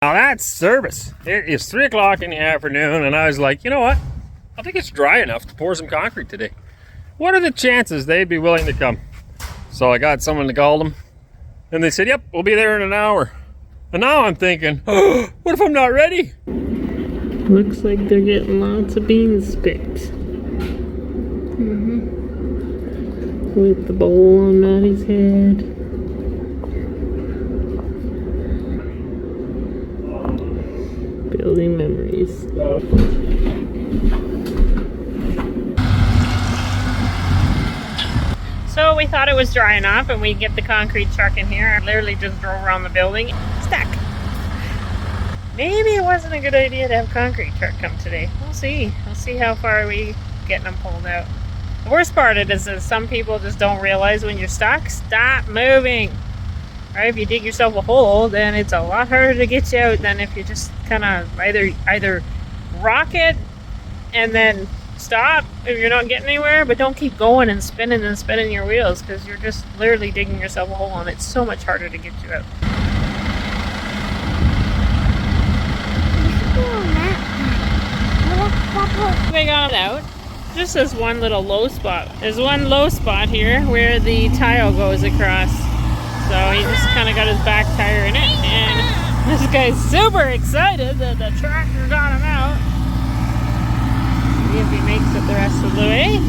Now that's service. It is 3 o'clock in the afternoon, and I was like, you know what? I think it's dry enough to pour some concrete today. What are the chances they'd be willing to come? So I got someone to call them, and they said, yep, we'll be there in an hour. And now I'm thinking, oh, what if I'm not ready? Looks like they're getting lots of beans picked. With the bowl on Maddie's head. Building memories. So we thought it was dry enough and we'd get the concrete truck in here. I literally just drove around the building. Stuck. Maybe it wasn't a good idea to have concrete truck come today. We'll see. We'll see how far we getting them pulled out. The worst part of it is that some people just don't realize when you're stuck, stop moving. Right? If you dig yourself a hole, then it's a lot harder to get you out than if you just kind of either rock it and then stop if you're not getting anywhere, but don't keep going and spinning your wheels, because you're just literally digging yourself a hole and it's so much harder to get you out. They got it out. Just this one little low spot. There's one low spot here where the tile goes across. So he just kind of got his back tire in it, and this guy's super excited that the tractor got him out. See if he makes it the rest of the way.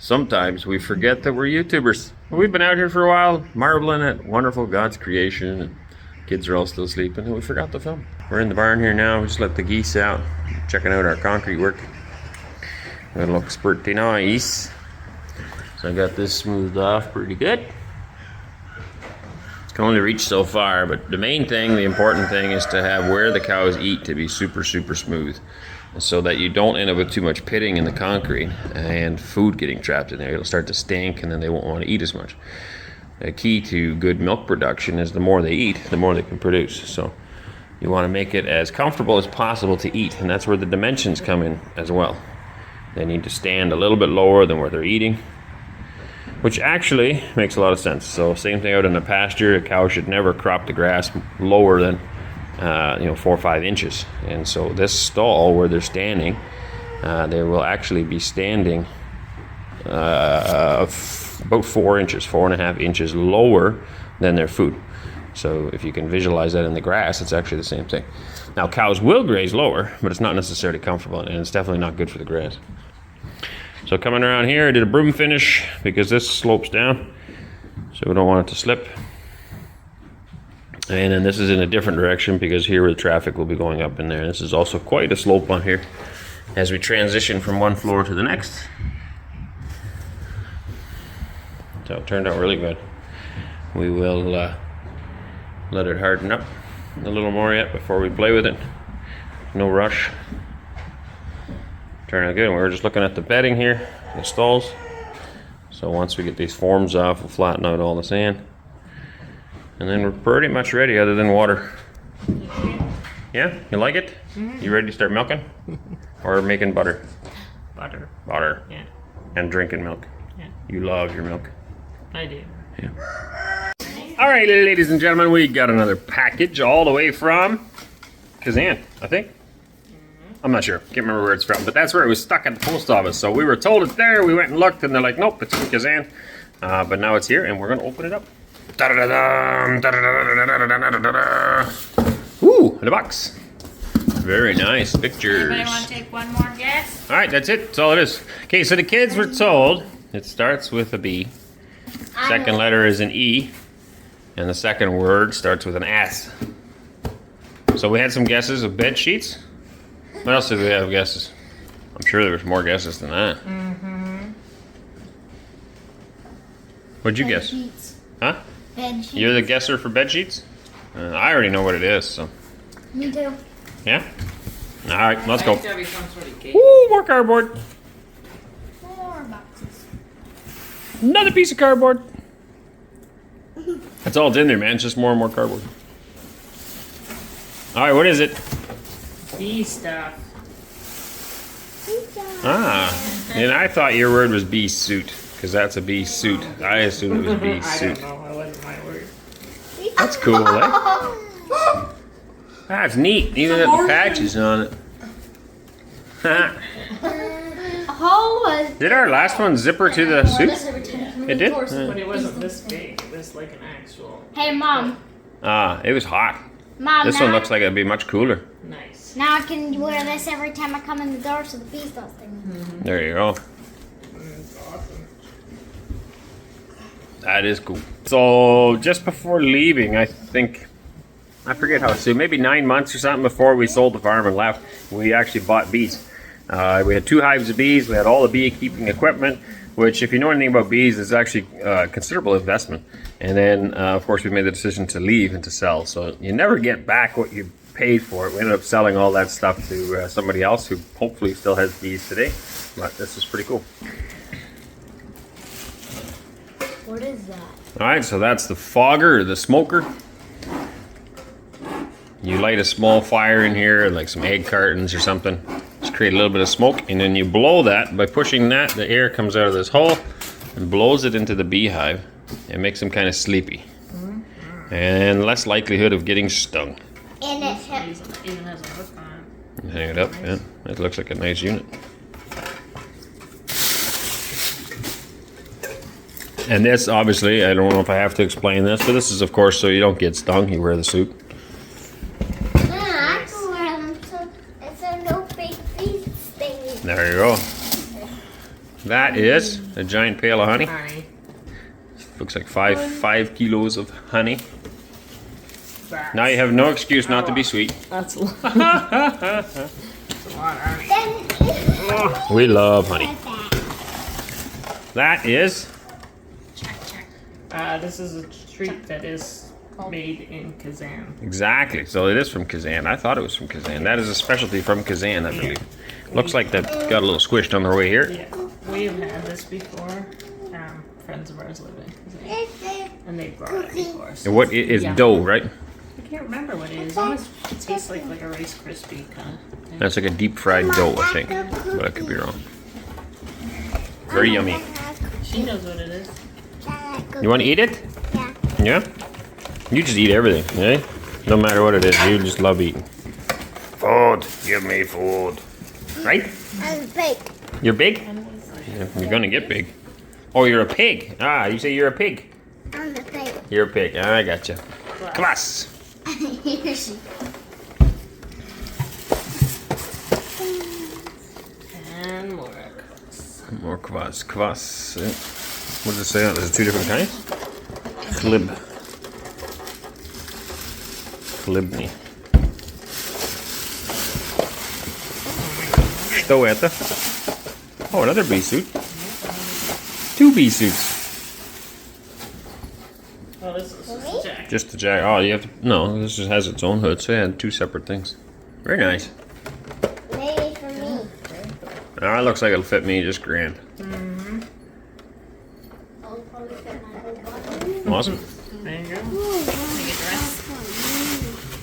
Sometimes we forget that we're YouTubers. We've been out here for a while, marveling at wonderful God's creation, and kids are all still sleeping, and we forgot to film. We're in the barn here now. We just let the geese out, checking out our concrete work. It looks pretty nice. So I got this smoothed off pretty good. Can only reach so far, but the main thing, the important thing, is to have where the cows eat to be super smooth, so that you don't end up with too much pitting in the concrete and food getting trapped in there. It'll start to stink, and then they won't want to eat as much. The key to good milk production is the more they eat, the more they can produce. So you want to make it as comfortable as possible to eat, and that's where the dimensions come in as well. They need to stand a little bit lower than where they're eating, which actually makes a lot of sense. So same thing out in the pasture, a cow should never crop the grass lower than 4 or 5 inches. And so this stall where they're standing, they will actually be standing about 4 inches, 4.5 inches lower than their food. So if you can visualize that in the grass, it's actually the same thing. Now cows will graze lower, but it's not necessarily comfortable, and it's definitely not good for the grass. So coming around here, I did a broom finish because this slopes down, so we don't want it to slip. And then this is in a different direction because here the traffic will be going up in there. This is also quite a slope on here as we transition from one floor to the next. So it turned out really good. We will let it harden up a little more yet before we play with it. No rush. Turned out good. We were just looking at the bedding here, the stalls. So once we get these forms off, we'll flatten out all the sand. And then we're pretty much ready other than water. Yeah? You like it? Mm-hmm. You ready to start milking? Or making butter? Butter. Butter. Yeah. And drinking milk. Yeah. You love your milk. I do. Yeah. All right, ladies and gentlemen, we got another package all the way from Kazan, I think. I'm not sure. Can't remember where it's from, but that's where it was stuck at the post office. So we were told it's there. We went and looked, and they're like, nope, it's from Kazan. But now it's here, and we're going to open it up. Ooh, the box. Very nice pictures. Anybody want to take one more guess? All right, that's it. That's all it is. Okay, so the kids were told it starts with a B. Second letter is an E. And the second word starts with an S. So we had some guesses of bed sheets. What else did we have guesses? I'm sure there was more guesses than that. Mm-hmm. What'd you guess? Sheets. Huh? Bed sheets. You're the guesser for bed sheets? I already know what it is, so. Me too. Yeah? All right, let's go. Gotta be some sort of cake. Ooh, more cardboard. More boxes. Another piece of cardboard. That's all it's in there, man. It's just more and more cardboard. All right, what is it? Bee stuff. Ah, and I thought your word was bee suit, because that's a bee suit. I assumed it was bee I suit. don't know. That wasn't my word. That's cool, eh? That's neat. Even got the patches on it. Did our last one zipper to the suit? It did? But it wasn't this big. It was like an actual. Hey, Mom. Ah, it was hot. Mom, This now, one looks like it'd be much cooler. Nice. now I can wear this every time I come in the door so the bees don't sting. There you go. That's awesome. That is cool. So just before leaving, I think, I forget how soon, maybe 9 months or something before we sold the farm and left, we actually bought bees. We had 2 hives of bees. We had all the beekeeping equipment, which if you know anything about bees, is actually a considerable investment. And then, of course, we made the decision to leave and to sell. So you never get back what you paid for it. We ended up selling all that stuff to somebody else who hopefully still has bees today. But this is pretty cool. What is that? All right, so that's the fogger, or the smoker. You light a small fire in here, like some egg cartons or something. Just create a little bit of smoke, and then you blow that. By pushing that, the air comes out of this hole and blows it into the beehive. It makes them kind of sleepy. And less likelihood of getting stung. And it Even has a hook on it. Hang it up, yeah. It looks like a nice unit. And this, obviously, I don't know if I have to explain this, but this is, of course, so you don't get stung. You wear the suit. I can wear them so no big bees sting me. There you go. That is a giant pail of honey. Honey. Looks like 5 kilos of honey. That's Now you have no excuse not to be sweet. That's a lot. That's a lot of honey. We love honey. That is This is a treat that is made in Kazan. exactly. So it is from Kazan. I thought it was from Kazan. That is a specialty from Kazan, I believe. Looks like that got a little squished on their way here. Yeah, we've had this before. Friends of ours live in Kazan, and they brought it before. So And what it is dough, right? I can't remember what it is. It almost tastes like a Rice Krispie kind of thing. That's like a deep fried dough, I think. But I could be wrong. Very yummy. She knows what it is. You want to eat it? Yeah. Yeah? You just eat everything, eh? No matter what it is, you just love eating. Food. Give me food. Right? I'm big. You're big? Yeah, you're gonna get big. Oh, you're a pig. Ah, you say you're a pig. I'm the big. You're a pig. I gotcha. Class. And more. More kvass. Kvass. What does it say? There's two different kinds? Chlib. Chlibny. Что это? Oh, another bee suit. 2 bee suits. Oh, this is just a jacket. Just the jacket. Oh, you have to. No, this just has its own hood, so it had 2 separate things. Very nice. Maybe for me. Ah, it looks like it'll fit me just grand. I'll probably fit my whole body. Awesome. There you go. Ooh, Make a dress.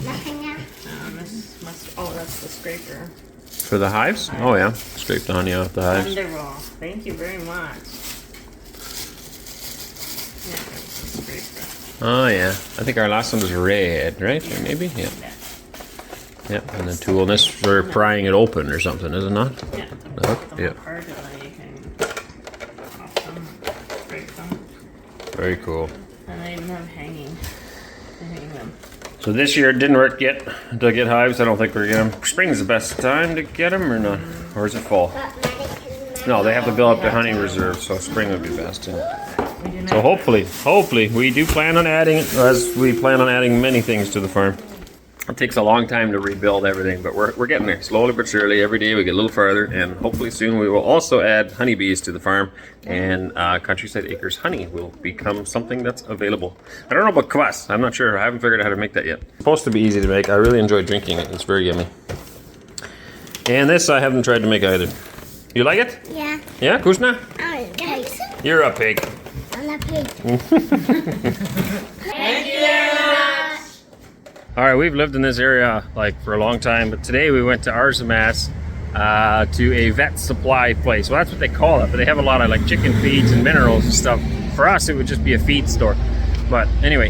nothing else. This must. Oh, that's the scraper. For the hives? Oh, yeah. Scrape the honey off the hives. Wonderful. Thank you very much. Yeah, that's the scraper. Oh, yeah. I think our last one was red, right? Or maybe? Yeah. Yeah. And the tool, and this for prying it open or something, is it not? Yeah. Yeah. Part of it, you can pop them, scrape them, Very cool. and they even have hanging. To hang them. So this year it didn't work yet to get hives. I don't think we're getting them. Spring's the best time to get them, or not? Or is it fall? No, they have to build up the honey reserve, so spring would be best. Yeah. We do So not. hopefully, we do plan on adding, as we plan on adding many things to the farm. It takes a long time to rebuild everything, but we're getting there. Slowly but surely, every day we get a little farther, and hopefully soon we will also add honeybees to the farm, and Countryside Acres honey will become something that's available. I don't know about kvass. I'm not sure. I haven't figured out how to make that yet. It's supposed to be easy to make. I really enjoy drinking it. It's very yummy. And this I haven't tried to make either. You like it? Yeah. Yeah, Kusna? I'm a pig. You're a pig. I'm a pig. All right, we've lived in this area like for a long time, but today we went to Arzamas to a vet supply place. Well, that's what they call it, but they have a lot of like chicken feeds and minerals and stuff. For us, it would just be a feed store. But anyway,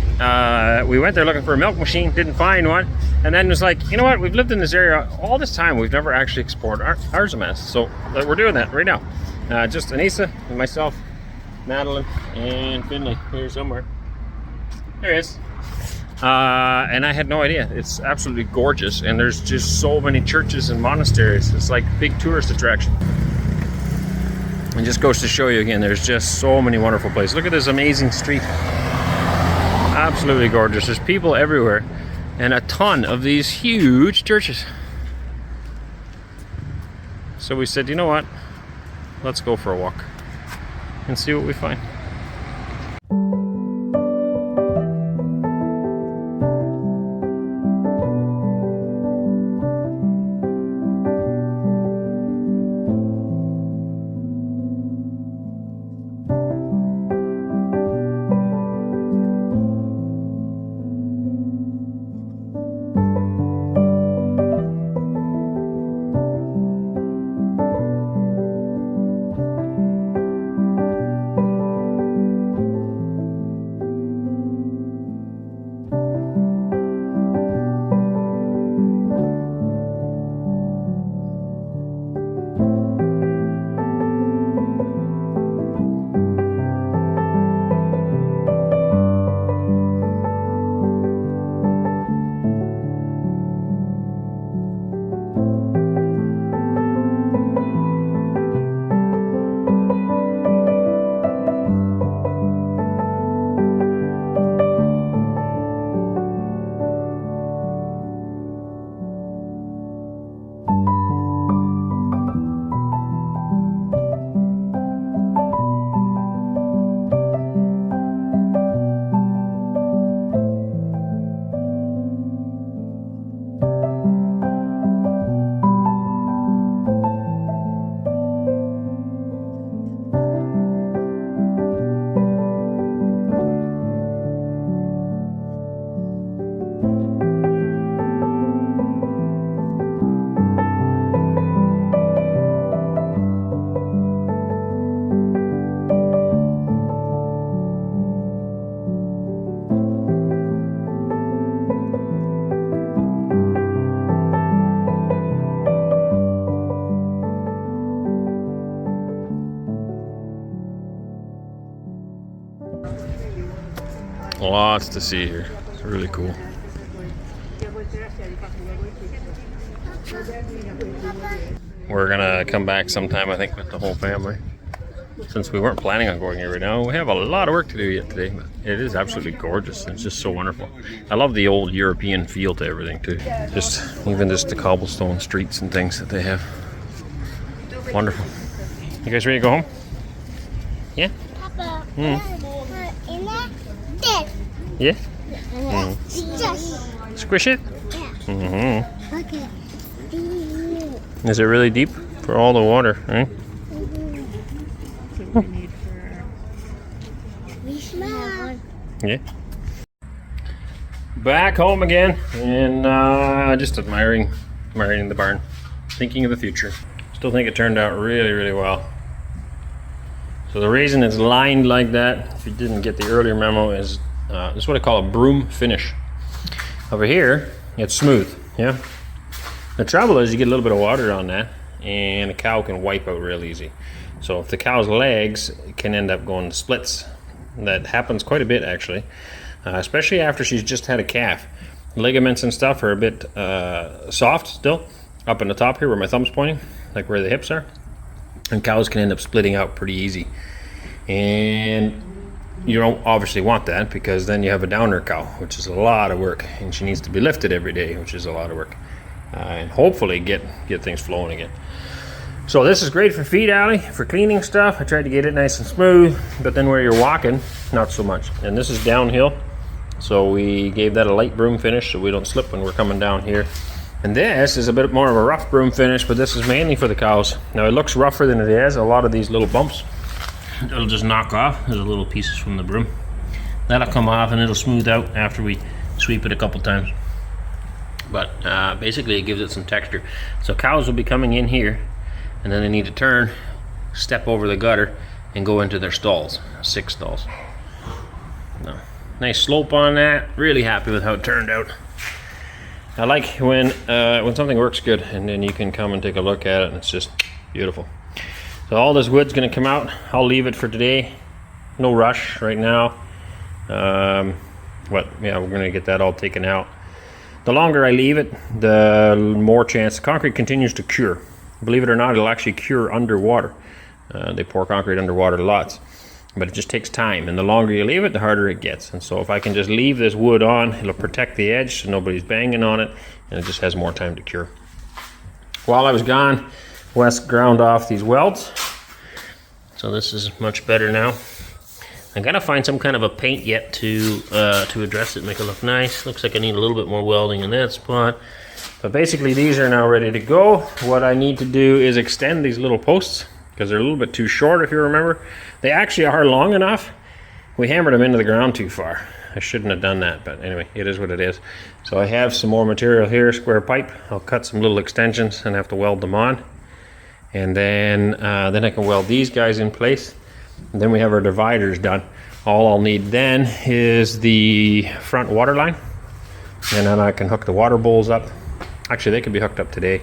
we went there looking for a milk machine, didn't find one, and then it was like, you know what? We've lived in this area all this time. We've never actually explored Arzamas, so we're doing that right now. Just Anneesa and myself, Madeline, and Finley here somewhere. There he is. And I had no idea. It's absolutely gorgeous, and there's just so many churches and monasteries. It's like a big tourist attraction. And just goes to show you again, there's just so many wonderful places. Look at this amazing street. Absolutely gorgeous. There's people everywhere, and a ton of these huge churches. So we said, you know what? Let's go for a walk and see what we find. lots to see here. It's really cool. We're gonna come back sometime, I think, with the whole family. Since we weren't planning on going here right now, we have a lot of work to do yet today, but it is absolutely gorgeous. It's just so wonderful. I love the old European feel to everything too. Even just the cobblestone streets and things that they have. Wonderful. You guys ready to go home? Yeah? Papa, in there? Yeah? Just. Squish it? Yeah. Mm-hmm. Okay. Is it really deep for all the water, right? What we need for We should have one. Yeah. Back home again, and just admiring the barn, thinking of the future. Still think it turned out really, really well. So the reason it's lined like that, if you didn't get the earlier memo, is this is what I call a broom finish. Over here, it's smooth. Yeah. The trouble is you get a little bit of water on that, and a cow can wipe out real easy. So if the cow's legs can end up going to splits, that happens quite a bit actually, especially after she's just had a calf. Ligaments and stuff are a bit soft still, up in the top here where my thumb's pointing, like where the hips are, and cows can end up splitting out pretty easy. And you don't obviously want that, because then you have a downer cow, which is a lot of work, and she needs to be lifted every day, which is a lot of work, and hopefully get things flowing again. So this is great for feed alley, for cleaning stuff. I tried to get it nice and smooth, but then where you're walking, not so much. And this is downhill, so we gave that a light broom finish so we don't slip when we're coming down here. And this is a bit more of a rough broom finish, but this is mainly for the cows. Now it looks rougher than it is. A lot of these little bumps, it'll just knock off. There's little pieces from the broom. That'll come off and it'll smooth out after we sweep it a couple times. But basically it gives it some texture. So cows will be coming in here, and then they need to turn, step over the gutter, and go into their stalls. 6 stalls. No. Nice slope on that. Really happy with how it turned out. I like when something works good, and then you can come and take a look at it, and it's just beautiful. So all this wood's going to come out. I'll leave it for today. No rush right now. Yeah, we're going to get that all taken out. The longer I leave it, the more chance the concrete continues to cure. Believe it or not, it'll actually cure underwater. They pour concrete underwater lots, but it just takes time, and the longer you leave it, the harder it gets. And so if I can just leave this wood on, it'll protect the edge so nobody's banging on it, and it just has more time to cure. While I was gone, Wes ground off these welds, so this is much better now. I gotta find some kind of a paint yet to address it, make it look nice. Looks like I need a little bit more welding in that spot. But basically these are now ready to go. What I need to do is extend these little posts, because they're a little bit too short, if you remember. They actually are long enough. We hammered them into the ground too far. I shouldn't have done that, but anyway, it is what it is. So I have some more material here, square pipe. I'll cut some little extensions and have to weld them on. And then I can weld these guys in place. And then we have our dividers done. All I'll need then is the front water line. And then I can hook the water bowls up. Actually, they can be hooked up today.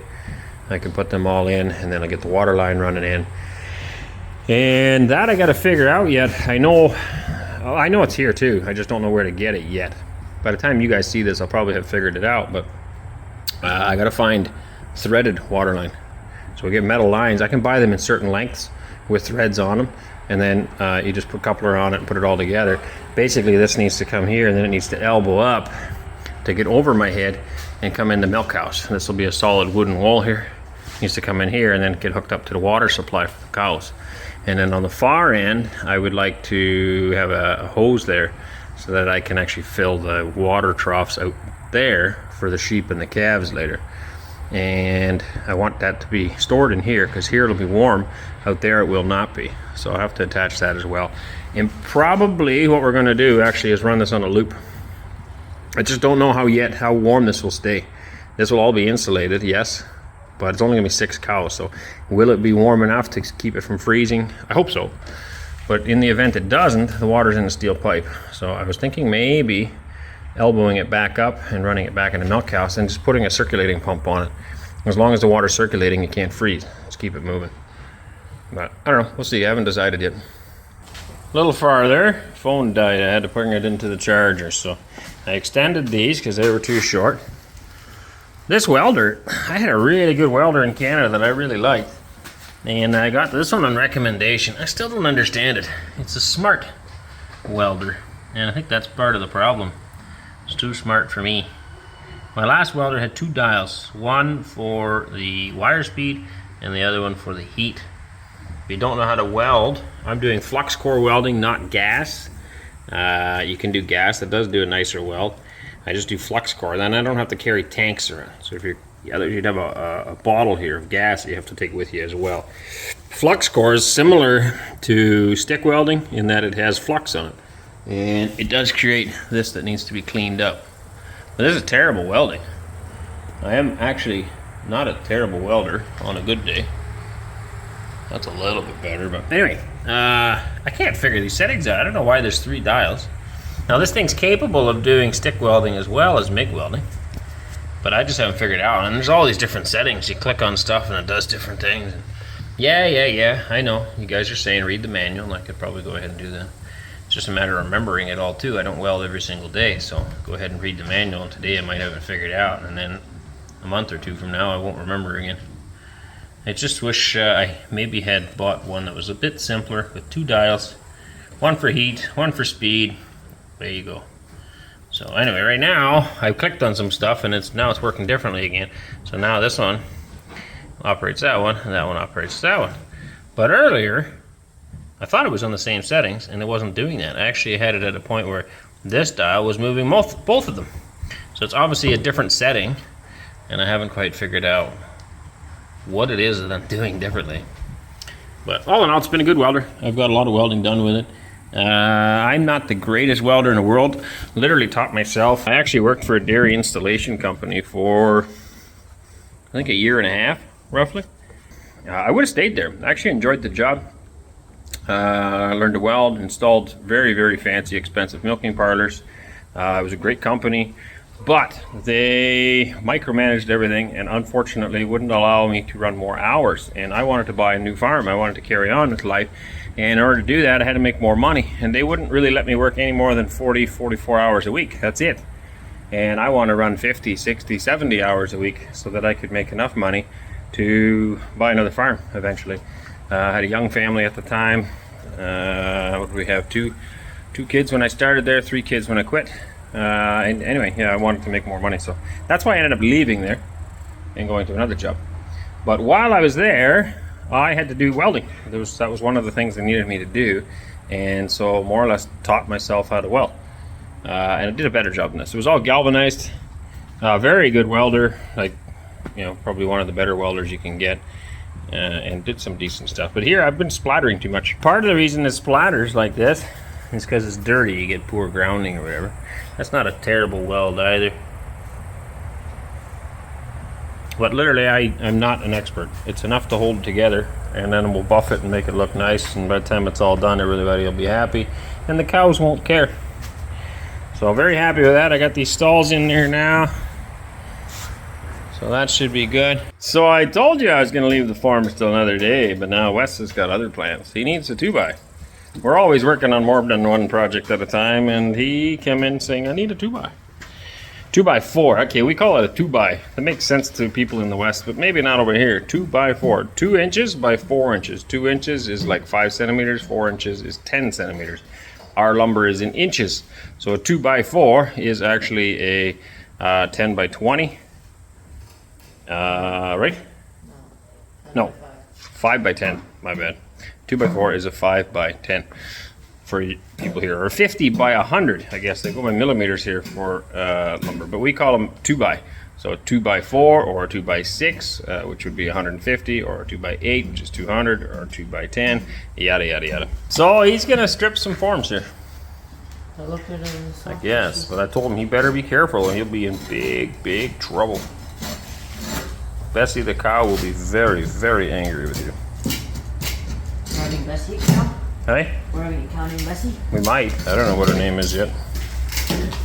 I can put them all in, and then I'll get the water line running in. And that I got to figure out yet. I know it's here too. I just don't know where to get it yet. By the time you guys see this, I'll probably have figured it out. But I got to find threaded water line. So we get metal lines. I can buy them in certain lengths with threads on them. And then you just put coupler on it and put it all together. Basically, this needs to come here, and then it needs to elbow up to get over my head and come in the milk house. This will be a solid wooden wall here. It needs to come in here and then get hooked up to the water supply for the cows. And then on the far end, I would like to have a hose there so that I can actually fill the water troughs out there for the sheep and the calves later. And I want that to be stored in here, because here it'll be warm. Out there it will not be. So I'll have to attach that as well. And probably what we're going to do actually is run this on a loop. I just don't know how warm this will stay. This will all be insulated, yes, but it's only going to be 6 cows. So will it be warm enough to keep it from freezing? I hope so. But in the event it doesn't, the water's in a steel pipe. So I was thinking maybe elbowing it back up and running it back in the milk house and just putting a circulating pump on it. As long as the water's circulating, it can't freeze. Just keep it moving. But I don't know. We'll see. I haven't decided yet. A little farther, phone died. I had to bring it into the charger, so I extended these because they were too short. This welder, I had a really good welder in Canada that I really liked, and I got this one on recommendation. I still don't understand it. It's a smart welder, and I think that's part of the problem. It's too smart for me. My last welder had 2 dials, one for the wire speed and the other one for the heat. If you don't know how to weld, I'm doing flux core welding, not gas. You can do gas, that does do a nicer weld. I just do flux core, then I don't have to carry tanks around. So if you'd have a bottle here of gas you have to take with you as well. Flux core is similar to stick welding in that it has flux on it. And it does create this that needs to be cleaned up. But this is terrible welding. I am actually not a terrible welder on a good day. That's a little bit better, but anyway, I can't figure these settings out. I don't know why there's 3 dials. Now this thing's capable of doing stick welding as well as MIG welding, but I just haven't figured it out. And there's all these different settings. You click on stuff and it does different things. Yeah, I know. You guys are saying read the manual, and I could probably go ahead and do that. It's just a matter of remembering it all too. I don't weld every single day, so go ahead and read the manual, and today I might have it figured out, and then a month or 2 from now I won't remember again. I just wish I maybe had bought one that was a bit simpler with 2 dials, one for heat, one for speed. There you go. So anyway, right now I've clicked on some stuff and now it's working differently again. So now this one operates that one and that one operates that one. But earlier I thought it was on the same settings and it wasn't doing that. I actually had it at a point where this dial was moving both of them. So it's obviously a different setting and I haven't quite figured out what it is that I'm doing differently. But all in all, it's been a good welder. I've got a lot of welding done with it. I'm not the greatest welder in the world. Literally taught myself. I actually worked for a dairy installation company for I think a year and a half, roughly. I would have stayed there. I actually enjoyed the job. I learned to weld, installed very, very fancy, expensive milking parlors. It was a great company. But they micromanaged everything and unfortunately wouldn't allow me to run more hours. And I wanted to buy a new farm. I wanted to carry on with life. And in order to do that, I had to make more money. And they wouldn't really let me work any more than 40, 44 hours a week. That's it. And I want to run 50, 60, 70 hours a week so that I could make enough money to buy another farm eventually. I had a young family at the time. What did we have? Two kids when I started there, 3 kids when I quit. And anyway, yeah, I wanted to make more money, so that's why I ended up leaving there and going to another job. But while I was there, I had to do welding. That was one of the things they needed me to do, and so more or less taught myself how to weld. And I did a better job than this. It was all galvanized. Very good welder, like probably one of the better welders you can get, and did some decent stuff. But here I've been splattering too much. Part of the reason it splatters like this is because it's dirty. You get poor grounding or whatever. That's not a terrible weld either. But literally, I'm not an expert. It's enough to hold it together, and then we'll buff it and make it look nice, and by the time it's all done, everybody will be happy, and the cows won't care. So I'm very happy with that. I got these stalls in there now, so that should be good. So I told you I was going to leave the farm still another day, but now Wes has got other plans. He needs a 2x. We're always working on more than one project at a time, and he came in saying, I need a 2x. 2x4. Okay, we call it a 2x. That makes sense to people in the West, but maybe not over here. 2x4. 2 inches by 4 inches. 2 inches is like 5 centimeters. 4 inches is 10 centimeters. Our lumber is in inches. So a 2x4 is actually a 10 by 20. Right? No. 5 by 10. My bad. 2x4 is a 5 by 10 for people here, or 50 by 100. I guess they go by millimeters here for lumber, but we call them 2x. So a 2x4 or a 2x6, which would be 150, or a 2x8, which is 200, or a 2x10, yada yada yada. So he's gonna strip some forms here. I guess, but I told him he better be careful, or he'll be in big trouble. Bessie the cow will be very, very angry with you. Counting Bessie now? Hey? We're going to be counting Bessie? We might. I don't know what her name is yet.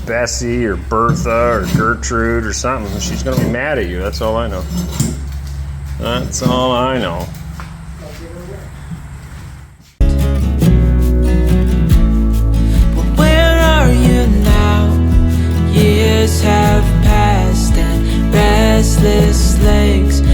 Bessie or Bertha or Gertrude or something. She's going to be mad at you. That's all I know. That's all I know. years have passed and restless legs